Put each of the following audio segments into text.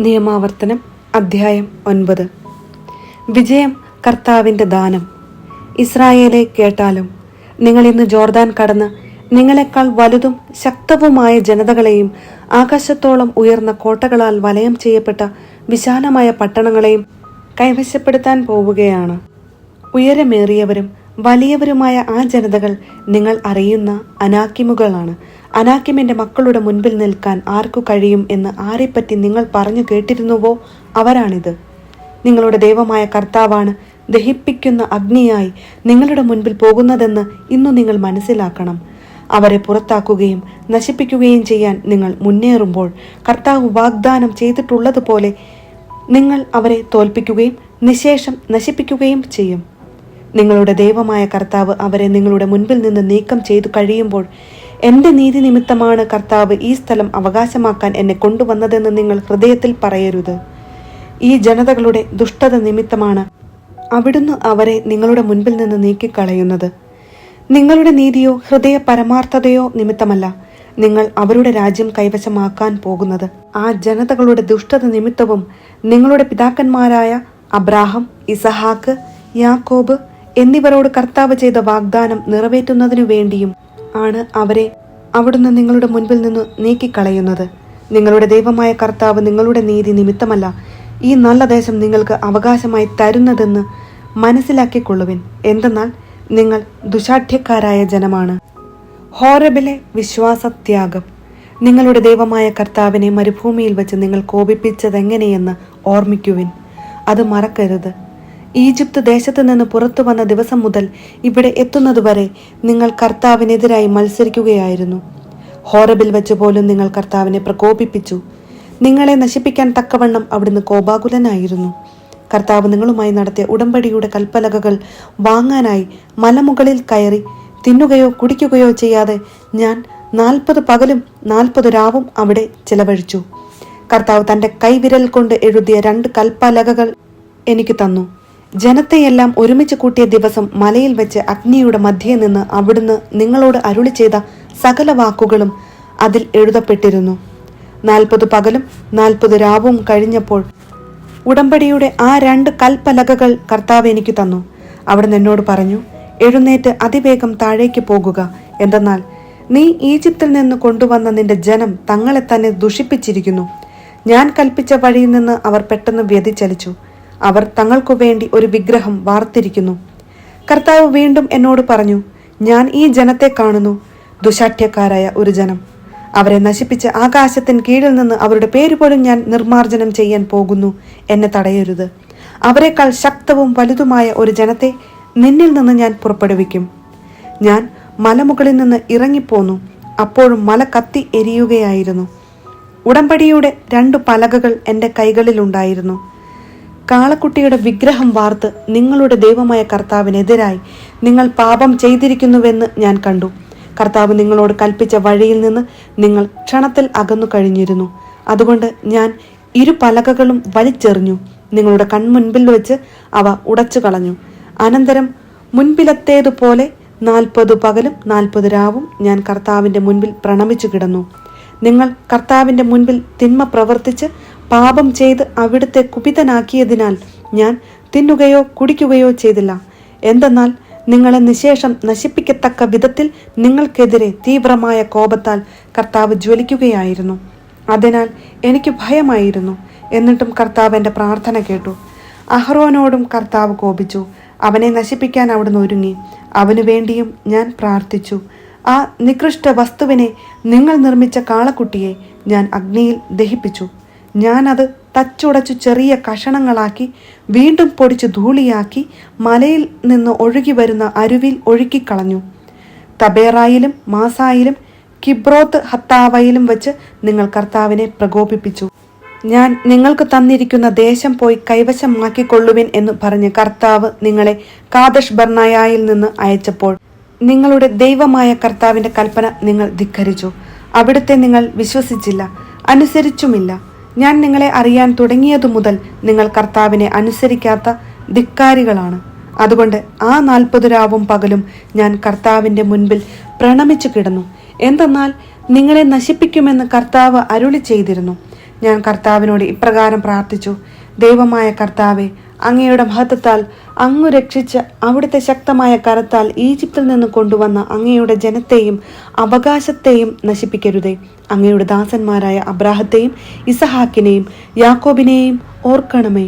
നിയമാവർത്തനം അധ്യായം 9. വിജയം കർത്താവിൻ്റെ ദാനം. ഇസ്രായേലെ കേട്ടാലും, നിങ്ങൾ ഇന്ന് ജോർദാൻ കടന്ന് നിങ്ങളെക്കാൾ വലുതും ശക്തവുമായ ജനതകളെയും ആകാശത്തോളം ഉയർന്ന കോട്ടകളാൽ വലയം ചെയ്യപ്പെട്ട വിശാലമായ പട്ടണങ്ങളെയും കൈവശപ്പെടുത്താൻ പോവുകയാണ്. ഉയരമേറിയവരും വലിയവരുമായ ആ ജനതകൾ നിങ്ങൾ അറിയുന്ന അനാക്കിമുകളാണ്. അനാക്കിമിന്റെ മക്കളുടെ മുൻപിൽ നിൽക്കാൻ ആർക്കു കഴിയും എന്ന് ആരെപ്പറ്റി നിങ്ങൾ പറഞ്ഞു കേട്ടിരുന്നുവോ, അവരാണിത്. നിങ്ങളുടെ ദൈവമായ കർത്താവാണ് ദഹിപ്പിക്കുന്ന അഗ്നിയായി നിങ്ങളുടെ മുൻപിൽ പോകുന്നതെന്ന് ഇന്നു നിങ്ങൾ മനസ്സിലാക്കണം. അവരെ പുറത്താക്കുകയും നശിപ്പിക്കുകയും ചെയ്യാൻ നിങ്ങൾ മുന്നേറുമ്പോൾ കർത്താവ് വാഗ്ദാനം ചെയ്തിട്ടുള്ളതുപോലെ നിങ്ങൾ അവരെ തോൽപ്പിക്കുകയും നിശേഷം നശിപ്പിക്കുകയും ചെയ്യും. നിങ്ങളുടെ ദൈവമായ കർത്താവ് അവരെ നിങ്ങളുടെ മുൻപിൽ നിന്ന് നീക്കം ചെയ്തു കഴിയുമ്പോൾ, എൻ്റെ നീതി നിമിത്തമാണ് കർത്താവ് ഈ സ്ഥലം അവകാശമാക്കാൻ എന്നെ കൊണ്ടുവന്നതെന്ന് നിങ്ങൾ ഹൃദയത്തിൽ പറയരുത്. ഈ ജനതകളുടെ ദുഷ്ടത നിമിത്തമാണ് അവിടുന്ന് അവരെ നിങ്ങളുടെ മുൻപിൽ നിന്ന് നീക്കിക്കളയുന്നത്. നിങ്ങളുടെ നീതിയോ ഹൃദയ പരമാർത്ഥതയോ നിമിത്തമല്ല നിങ്ങൾ അവരുടെ രാജ്യം കൈവശമാക്കാൻ പോകുന്നത്. ആ ജനതകളുടെ ദുഷ്ടത നിമിത്തവും നിങ്ങളുടെ പിതാക്കന്മാരായ അബ്രാഹം, ഇസഹാക്ക്, യാക്കോബ് എന്നിവരോട് കർത്താവ് ചെയ്ത വാഗ്ദാനം നിറവേറ്റുന്നതിനു വേണ്ടിയും ആണ് അവരെ അവിടുന്ന് നിങ്ങളുടെ മുൻപിൽ നിന്ന് നീക്കിക്കളയുന്നത്. നിങ്ങളുടെ ദൈവമായ കർത്താവ് നിങ്ങളുടെ നീതി നിമിത്തമല്ല ഈ നല്ല ദേശം നിങ്ങൾക്ക് അവകാശമായി തരുന്നതെന്ന് മനസ്സിലാക്കിക്കൊള്ളുവിൻ. എന്തെന്നാൽ നിങ്ങൾ ദുശാഠ്യക്കാരായ ജനമാണ്. ഹോരബിലെ വിശ്വാസത്യാഗം. നിങ്ങളുടെ ദൈവമായ കർത്താവിനെ മരുഭൂമിയിൽ വെച്ച് നിങ്ങൾ കോപിപ്പിച്ചതെങ്ങനെയെന്ന് ഓർമ്മിക്കുവിൻ. അത് മറക്കരുത്. ഈജിപ്ത് ദേശത്ത് നിന്ന് പുറത്തു വന്ന ദിവസം മുതൽ ഇവിടെ എത്തുന്നതുവരെ നിങ്ങൾ കർത്താവിനെതിരായി മത്സരിക്കുകയായിരുന്നു. ഹോറബിൽ വെച്ച് പോലും നിങ്ങൾ കർത്താവിനെ പ്രകോപിപ്പിച്ചു. നിങ്ങളെ നശിപ്പിക്കാൻ തക്കവണ്ണം അവിടുന്ന് കോപാകുലനായിരുന്നു. കർത്താവ് നിങ്ങളുമായി നടത്തിയ ഉടമ്പടിയുടെ കൽപ്പലകകൾ വാങ്ങാനായി മലമുകളിൽ കയറി തിന്നുകയോ കുടിക്കുകയോ ചെയ്യാതെ ഞാൻ 40 പകലും 40 രാവും അവിടെ ചിലവഴിച്ചു. കർത്താവ് തൻ്റെ കൈവിരൽ കൊണ്ട് എഴുതിയ 2 കൽപ്പലകകൾ എനിക്ക് തന്നു. ജനത്തെയെല്ലാം ഒരുമിച്ച് കൂട്ടിയ ദിവസം മലയിൽ വെച്ച് അഗ്നിയുടെ മധ്യേ നിന്ന് അവിടുന്ന് നിങ്ങളോട് അരുളി ചെയ്ത സകല വാക്കുകളും അതിൽ എഴുതപ്പെട്ടിരുന്നു. 40 പകലും 40 രാവും കഴിഞ്ഞപ്പോൾ ഉടമ്പടിയുടെ ആ 2 കൽപ്പലകകൾ കർത്താവ് എനിക്ക് തന്നു. അവിടുന്ന് എന്നോട് പറഞ്ഞു, എഴുന്നേറ്റ് അതിവേഗം താഴേക്ക് പോകുക. എന്തെന്നാൽ നീ ഈജിപ്തിൽ നിന്ന് കൊണ്ടുവന്ന നിന്റെ ജനം തങ്ങളെ തന്നെ ദുഷിപ്പിച്ചിരിക്കുന്നു. ഞാൻ കൽപ്പിച്ച വഴിയിൽ നിന്ന് അവർ പെട്ടെന്ന് വ്യതിചലിച്ചു. അവർ തങ്ങൾക്കു വേണ്ടി ഒരു വിഗ്രഹം വാർത്തിരിക്കുന്നു. കർത്താവ് വീണ്ടും എന്നോട് പറഞ്ഞു, ഞാൻ ഈ ജനത്തെ കാണുന്നു, ദുശാഠ്യക്കാരായ ഒരു ജനം. അവരെ നശിപ്പിച്ച് ആകാശത്തിന് കീഴിൽ നിന്ന് അവരുടെ പേര് പോലും ഞാൻ നിർമ്മാർജ്ജനം ചെയ്യാൻ പോകുന്നു. എന്നെ തടയരുത്. അവരെക്കാൾ ശക്തവും വലുതുമായ ഒരു ജനത്തെ നിന്നിൽ നിന്ന് ഞാൻ പുറപ്പെടുവിക്കും. ഞാൻ മലമുകളിൽ നിന്ന് ഇറങ്ങിപ്പോന്നു. അപ്പോഴും മല കത്തി എരിയുകയായിരുന്നു. ഉടമ്പടിയുടെ 2 പലകകൾ എൻ്റെ കൈകളിലുണ്ടായിരുന്നു. കാളക്കുട്ടിയുടെ വിഗ്രഹം വാർത്ത് നിങ്ങളുടെ ദൈവമായ കർത്താവിനെതിരായി നിങ്ങൾ പാപം ചെയ്തിരിക്കുന്നുവെന്ന് ഞാൻ കണ്ടു. കർത്താവ് നിങ്ങളോട് കൽപ്പിച്ച വഴിയിൽ നിന്ന് നിങ്ങൾ ക്ഷണത്തിൽ അകന്നു കഴിഞ്ഞിരുന്നു. അതുകൊണ്ട് ഞാൻ 2 പലകകളും വലിച്ചെറിഞ്ഞു. നിങ്ങളുടെ കൺമുൻപിൽ വെച്ച് അവ ഉടച്ചു കളഞ്ഞു. അനന്തരം മുൻപിലത്തേതുപോലെ 40 പകലും 40 രാവും ഞാൻ കർത്താവിൻ്റെ മുൻപിൽ പ്രണമിച്ചു കിടന്നു. നിങ്ങൾ കർത്താവിൻ്റെ മുൻപിൽ തിന്മ പ്രവർത്തിച്ച് പാപം ചെയ്ത് അവിടുത്തെ കുപിതനാക്കിയതിനാൽ ഞാൻ തിന്നുകയോ കുടിക്കുകയോ ചെയ്തില്ല. എന്തെന്നാൽ നിങ്ങളെ നിശേഷം നശിപ്പിക്കത്തക്ക വിധത്തിൽ നിങ്ങൾക്കെതിരെ തീവ്രമായ കോപത്താൽ കർത്താവ് ജ്വലിക്കുകയായിരുന്നു. അതിനാൽ എനിക്ക് ഭയമായിരുന്നു. എന്നിട്ടും കർത്താവ് എൻ്റെ പ്രാർത്ഥന കേട്ടു. അഹ്റോനോടും കർത്താവ് കോപിച്ചു. അവനെ നശിപ്പിക്കാൻ അവിടുന്ന് ഒരുങ്ങി. അവനു വേണ്ടിയും ഞാൻ പ്രാർത്ഥിച്ചു. ആ നികൃഷ്ട വസ്തുവിനെ, നിങ്ങൾ നിർമ്മിച്ച കാളക്കുട്ടിയെ ഞാൻ അഗ്നിയിൽ ദഹിപ്പിച്ചു. ഞാനത് തച്ചുടച്ചു ചെറിയ കഷണങ്ങളാക്കി വീണ്ടും പൊടിച്ച് ധൂളിയാക്കി മലയിൽ നിന്ന് ഒഴുകി വരുന്ന അരുവിൽ ഒഴുക്കിക്കളഞ്ഞു. തബേറായിലും മാസായിലും കിബ്രോത്ത് ഹത്താവയിലും വെച്ച് നിങ്ങൾ കർത്താവിനെ പ്രകോപിപ്പിച്ചു. ഞാൻ നിങ്ങൾക്ക് തന്നിരിക്കുന്ന ദേശം പോയി കൈവശമാക്കിക്കൊള്ളുവിൻ എന്ന് പറഞ്ഞ് കർത്താവ് നിങ്ങളെ കാദഷ് ബർണയായിൽ നിന്ന് അയച്ചപ്പോൾ നിങ്ങളുടെ ദൈവമായ കർത്താവിൻ്റെ കൽപ്പന നിങ്ങൾ ധിക്കരിച്ചു. അവിടുത്തെ നിങ്ങൾ വിശ്വസിച്ചില്ല, അനുസരിച്ചുമില്ല. ഞാൻ നിങ്ങളെ അറിയാൻ തുടങ്ങിയതു മുതൽ നിങ്ങൾ കർത്താവിനെ അനുസരിക്കാത്ത ധിക്കാരികളാണ്. അതുകൊണ്ട് ആ 40 രാവും പകലും ഞാൻ കർത്താവിൻ്റെ മുൻപിൽ പ്രണമിച്ചു കിടന്നു. എന്തെന്നാൽ നിങ്ങളെ നശിപ്പിക്കുമെന്ന് കർത്താവ് അരുളി ചെയ്തിരുന്നു. ഞാൻ കർത്താവിനോട് ഇപ്രകാരം പ്രാർത്ഥിച്ചു: ദൈവമായ കർത്താവെ, അങ്ങയുടെ മഹത്വത്താൽ അങ്ങ് രക്ഷിച്ച അവിടുത്തെ ശക്തമായ കരത്താൽ ഈജിപ്തിൽ നിന്ന് കൊണ്ടുവന്ന അങ്ങയുടെ ജനത്തെയും അവകാശത്തെയും നശിപ്പിക്കരുതേ. അങ്ങയുടെ ദാസന്മാരായ അബ്രാഹത്തെയും ഇസഹാക്കിനെയും യാക്കോബിനെയും ഓർക്കണമേ.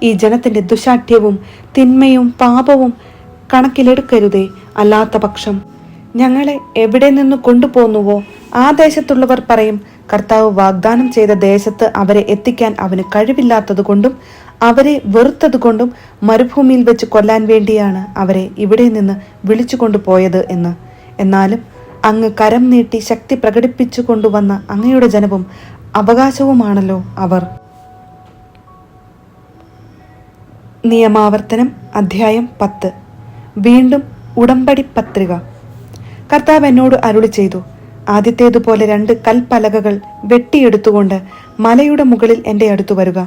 ഈ ജനത്തിന്റെ ദുശാഠ്യവും തിന്മയും പാപവും കണക്കിലെടുക്കരുതേ. അല്ലാത്ത പക്ഷം ഞങ്ങളെ എവിടെ നിന്ന് കൊണ്ടുപോകുന്നുവോ ആ ദേശത്തുള്ളവർ പറയും, കർത്താവ് വാഗ്ദാനം ചെയ്ത ദേശത്ത് അവരെ എത്തിക്കാൻ അവന് കഴിവില്ലാത്തതുകൊണ്ടും അവരെ വെറുത്തതുകൊണ്ടും മരുഭൂമിയിൽ വെച്ച് കൊല്ലാൻ വേണ്ടിയാണ് അവരെ ഇവിടെ നിന്ന് വിളിച്ചു കൊണ്ടുപോയത് എന്ന്. എന്നാലും അങ്ങ് കരം നീട്ടി ശക്തി പ്രകടിപ്പിച്ചു കൊണ്ടുവന്ന അങ്ങയുടെ ജനവും അവകാശവുമാണല്ലോ അവർ. നിയമാവർത്തനം അധ്യായം 10. വീണ്ടും ഉടമ്പടി പത്രിക. കർത്താവ് എന്നോട് അരുളി ചെയ്തു: ആദ്യത്തേതുപോലെ 2 കൽപ്പലകകൾ വെട്ടിയെടുത്തുകൊണ്ട് മലയുടെ മുകളിൽ എൻ്റെ അടുത്തു വരുക.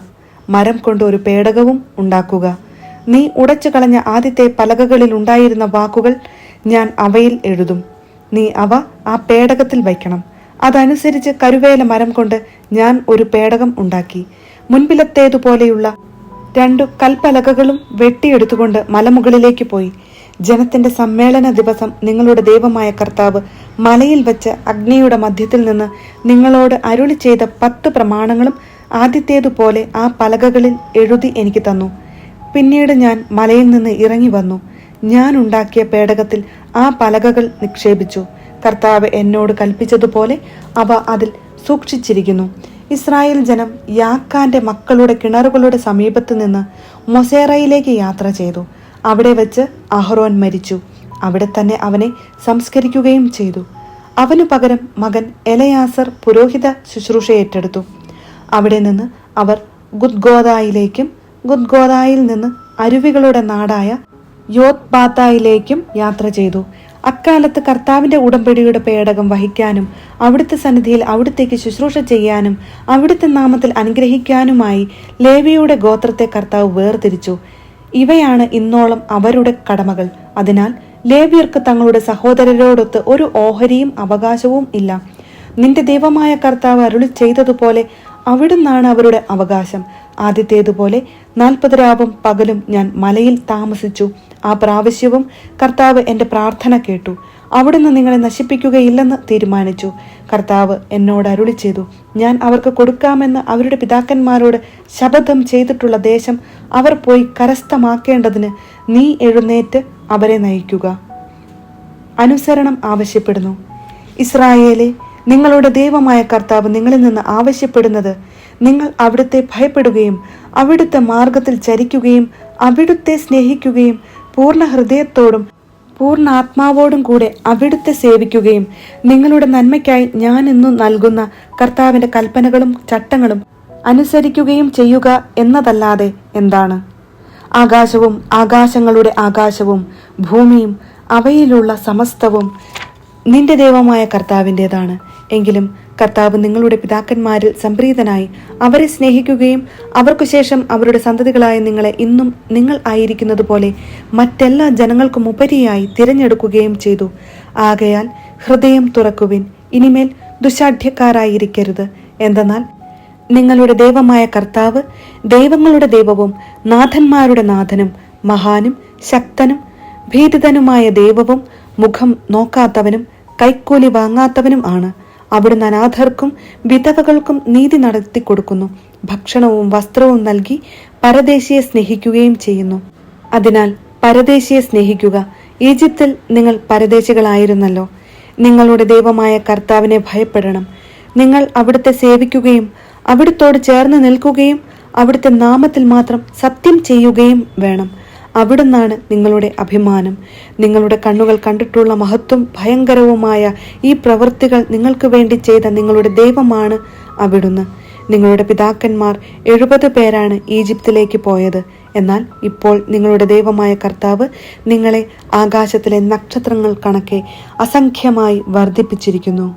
മരം കൊണ്ട് ഒരു പേടകവും ഉണ്ടാക്കുക. നീ ഉടച്ചു കളഞ്ഞ ആദ്യത്തെ പലകകളിൽ ഉണ്ടായിരുന്ന വാക്കുകൾ ഞാൻ അവയിൽ എഴുതും. നീ അവ ആ പേടകത്തിൽ വയ്ക്കണം. അതനുസരിച്ച് കരുവേല മരം കൊണ്ട് ഞാൻ ഒരു പേടകം ഉണ്ടാക്കി. മുൻപിലത്തേതുപോലെയുള്ള 2 കൽപ്പലകകളും വെട്ടിയെടുത്തുകൊണ്ട് മലമുകളിലേക്ക് പോയി. ജനത്തിന്റെ സമ്മേളന ദിവസം നിങ്ങളുടെ ദൈവമായ കർത്താവ് മലയിൽ വെച്ച് അഗ്നിയുടെ മധ്യത്തിൽ നിന്ന് നിങ്ങളോട് അരുളി ചെയ്ത 10 പ്രമാണങ്ങളും ആദ്യത്തേതുപോലെ ആ പലകകളിൽ എഴുതി എനിക്ക് തന്നു. പിന്നീട് ഞാൻ മലയിൽ നിന്ന് ഇറങ്ങി വന്നു. ഞാൻ ഉണ്ടാക്കിയ പേടകത്തിൽ ആ പലകകൾ നിക്ഷേപിച്ചു. കർത്താവ് എന്നോട് കൽപ്പിച്ചതുപോലെ അവ അതിൽ സൂക്ഷിച്ചിരിക്കുന്നു. ഇസ്രായേൽ ജനം യാക്കാന്റെ മക്കളുടെ കിണറുകളുടെ സമീപത്ത് നിന്ന് മൊസേറയിലേക്ക് യാത്ര ചെയ്തു. അവിടെ വെച്ച് അഹ്റോൻ മരിച്ചു. അവിടെ തന്നെ അവനെ സംസ്കരിക്കുകയും ചെയ്തു. അവനു പകരം മകൻ എലയാസർ പുരോഹിത ശുശ്രൂഷ ഏറ്റെടുത്തു. അവിടെ നിന്ന് അവർ ഗുദ്ഗോദായിലേക്കും ഗുദ്ഗോദായിൽ നിന്ന് അരുവികളുടെ നാടായ യോത്ബാത്തായിലേക്കും യാത്ര ചെയ്തു. അക്കാലത്ത് കർത്താവിന്റെ ഉടമ്പടിയുടെ പേടകം വഹിക്കാനും അവിടുത്തെ സന്നിധിയിൽ അവിടുത്തേക്ക് ശുശ്രൂഷ ചെയ്യാനും അവിടുത്തെ നാമത്തിൽ അനുഗ്രഹിക്കാനുമായി ലേവിയുടെ ഗോത്രത്തെ കർത്താവ് വേർതിരിച്ചു. ഇവയാണ് ഇന്നോളം അവരുടെ കടമകൾ. അതിനാൽ ലേവ്യർക്ക് തങ്ങളുടെ സഹോദരരോടൊത്ത് ഒരു ഓഹരിയും അവകാശവും ഇല്ല. നിന്റെ ദൈവമായ കർത്താവ് അരുളി ചെയ്തതുപോലെ അവിടുന്നാണ് അവരുടെ അവകാശം. ആദ്യത്തേതുപോലെ 40 രാവും പകലും ഞാൻ മലയിൽ താമസിച്ചു. ആ പ്രാവശ്യവും കർത്താവ് എൻ്റെ പ്രാർത്ഥന കേട്ടു. അവിടുന്ന് നിങ്ങളെ നശിപ്പിക്കുകയില്ലെന്ന് തീരുമാനിച്ചു. കർത്താവ് എന്നോട് അരുളി ചെയ്തു: ഞാൻ അവർക്ക് കൊടുക്കാമെന്ന് അവരുടെ പിതാക്കന്മാരോട് ശപഥം ചെയ്തിട്ടുള്ള ദേശം അവർ പോയി കരസ്ഥമാക്കേണ്ടതിന് നീ എഴുന്നേറ്റ് അവരെ നയിക്കുക. അനുസരണം ആവശ്യപ്പെടുന്നു. ഇസ്രായേലെ, നിങ്ങളുടെ ദൈവമായ കർത്താവ് നിങ്ങളിൽ നിന്ന് ആവശ്യപ്പെടുന്നത് നിങ്ങൾ അവിടുത്തെ ഭയപ്പെടുകയും അവിടുത്തെ മാർഗത്തിൽ ചരിക്കുകയും അവിടുത്തെ സ്നേഹിക്കുകയും പൂർണ്ണ ഹൃദയത്തോടും പൂർണ്ണ ആത്മാവോടും കൂടെ അവിടുത്തെ സേവിക്കുകയും നിങ്ങളുടെ നന്മയ്ക്കായി ഞാൻ ഇന്നു നൽകുന്ന കർത്താവിന്റെ കൽപ്പനകളും ചട്ടങ്ങളും അനുസരിക്കുകയും ചെയ്യുക എന്നതല്ലാതെ എന്താണ്? ആകാശവും ആകാശങ്ങളുടെ ആകാശവും ഭൂമിയും അവയിലുള്ള സമസ്തവും നിന്റെ ദൈവമായ കർത്താവിൻ്റെതാണ്. എങ്കിലും കർത്താവ് നിങ്ങളുടെ പിതാക്കന്മാരിൽ സംപ്രീതനായി അവരെ സ്നേഹിക്കുകയും അവർക്കു ശേഷം അവരുടെ സന്തതികളായ നിങ്ങളെ ഇന്നും നിങ്ങൾ ആയിരിക്കുന്നത് പോലെ മറ്റെല്ലാ ജനങ്ങൾക്കും ഉപരിയായി തിരഞ്ഞെടുക്കുകയും ചെയ്തു. ആകയാൽ ഹൃദയം തുറക്കുവിൻ, ഇനിമേൽ ദുശാഠ്യക്കാരായിരിക്കരുത്. എന്തെന്നാൽ നിങ്ങളുടെ ദൈവമായ കർത്താവ് ദൈവങ്ങളുടെ ദൈവവും നാഥന്മാരുടെ നാഥനും മഹാനും ശക്തനും ഭീതിതനുമായ ദൈവവും മുഖം നോക്കാത്തവനും കൈക്കൂലി വാങ്ങാത്തവനും ആണ്. അവിടുന്ന് അനാഥർക്കും വിധവകൾക്കും നീതി നടത്തി കൊടുക്കുന്നു. ഭക്ഷണവും വസ്ത്രവും നൽകി പരദേശിയെ സ്നേഹിക്കുകയും ചെയ്യുന്നു. അതിനാൽ പരദേശിയെ സ്നേഹിക്കുക. ഈജിപ്തിൽ നിങ്ങൾ പരദേശികളായിരുന്നല്ലോ. നിങ്ങളുടെ ദൈവമായ കർത്താവിനെ ഭയപ്പെടണം. നിങ്ങൾ അവിടുത്തെ സേവിക്കുകയും അവിടുത്തോട് ചേർന്ന് നിൽക്കുകയും അവിടുത്തെ നാമത്തിൽ മാത്രം സത്യം ചെയ്യുകയും വേണം. അവിടുന്നാണ് നിങ്ങളുടെ അഭിമാനം. നിങ്ങളുടെ കണ്ണുകൾ കണ്ടിട്ടുള്ള മഹത്വം ഭയങ്കരവുമായ ഈ പ്രവൃത്തികൾ നിങ്ങൾക്ക് വേണ്ടി ചെയ്ത നിങ്ങളുടെ ദൈവമാണ് അവിടുന്ന്. നിങ്ങളുടെ പിതാക്കന്മാർ 70 പേരാണ് ഈജിപ്തിലേക്ക് പോയത്. എന്നാൽ ഇപ്പോൾ നിങ്ങളുടെ ദൈവമായ കർത്താവ് നിങ്ങളെ ആകാശത്തിലെ നക്ഷത്രങ്ങൾ കണക്കെ അസംഖ്യമായി വർദ്ധിപ്പിച്ചിരിക്കുന്നു.